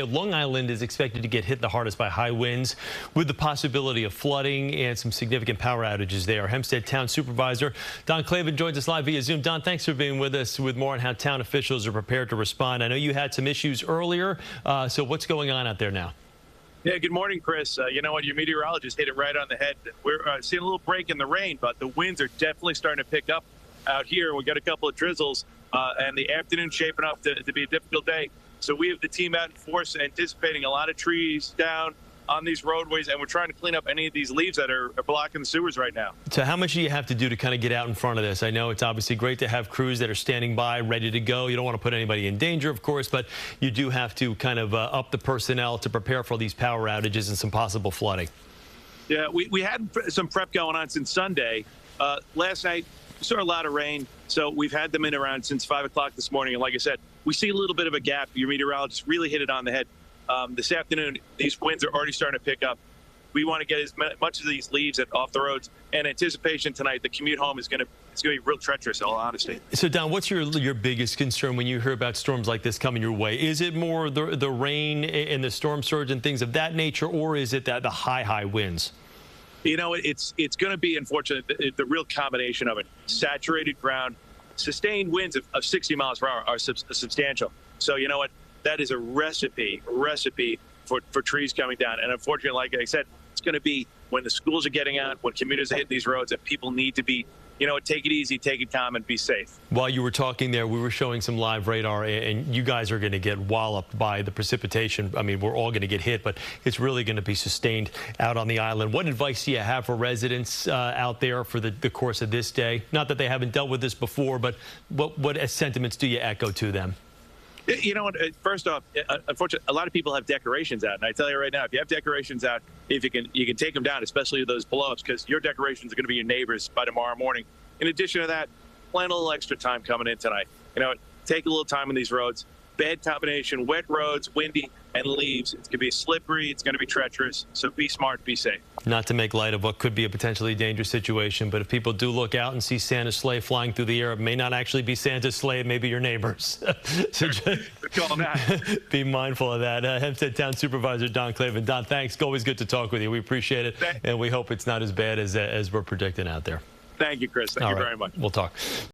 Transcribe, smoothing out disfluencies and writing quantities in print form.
Long Island is expected to get hit the hardest by high winds with the possibility of flooding and some significant power outages there. Hempstead Town Supervisor Don Clavin joins us live via Zoom. Don, thanks for being with us with more on how town officials are prepared to respond. I know you had some issues earlier, so what's going on out there now? Yeah, good morning, Chris. You know what? Your meteorologist hit it right on the head. We're seeing a little break in the rain, but the winds are definitely starting to pick up out here. We got a couple of drizzles, and the afternoon shaping up to be a difficult day. So we have the team out in force, anticipating a lot of trees down on these roadways, and we're trying to clean up any of these leaves that are blocking the sewers right now. So how much do you have to do to kind of get out in front of this? I know it's obviously great to have crews that are standing by, ready to go. You don't want to put anybody in danger, of course, but you do have to kind of up the personnel to prepare for these power outages and some possible flooding. Yeah, we had some prep going on since Sunday. Last night, we saw a lot of rain, so we've had them in around since 5 o'clock this morning. And like I said, we see a little bit of a gap. Your meteorologist really hit it on the head. This afternoon, these winds are already starting to pick up. We want to get as much of these leaves off the roads. And anticipation tonight, the commute home is going to be real treacherous, in all honesty. So, Don, what's your biggest concern when you hear about storms like this coming your way? Is it more the rain and the storm surge and things of that nature, or is it that the high winds? You know, it's going to be, unfortunately, the real combination of it. Saturated ground, sustained winds of 60 miles per hour are substantial. So, you know what? That is a recipe for trees coming down. And unfortunately, like I said, it's going to be when the schools are getting out, when commuters are hitting these roads, and people need to be, you know, take it easy, take it calm, and be safe. While you were talking there, we were showing some live radar, and you guys are going to get walloped by the precipitation. I mean, we're all going to get hit, but it's really going to be sustained out on the island. What advice do you have for residents out there for the course of this day? Not that they haven't dealt with this before, but what sentiments do you echo to them? You know what? First off, unfortunately, a lot of people have decorations out, and I tell you right now, if you have decorations out, if you can take them down, especially those blow-ups, because your decorations are going to be your neighbors by tomorrow morning. In addition to that, plan a little extra time coming in tonight. You know, take a little time on these roads. Bad combination: wet roads, windy, and leaves. It's going to be slippery. It's going to be treacherous. So be smart, be safe. Not to make light of what could be a potentially dangerous situation, but if people do look out and see Santa's sleigh flying through the air, it may not actually be Santa's sleigh, it may be your neighbors. So be mindful of that. Hempstead Town Supervisor Don Clavin. Don, thanks. Always good to talk with you. We appreciate it, and we hope it's not as bad as we're predicting out there. Thank you, Chris. Thank you very much. We'll talk.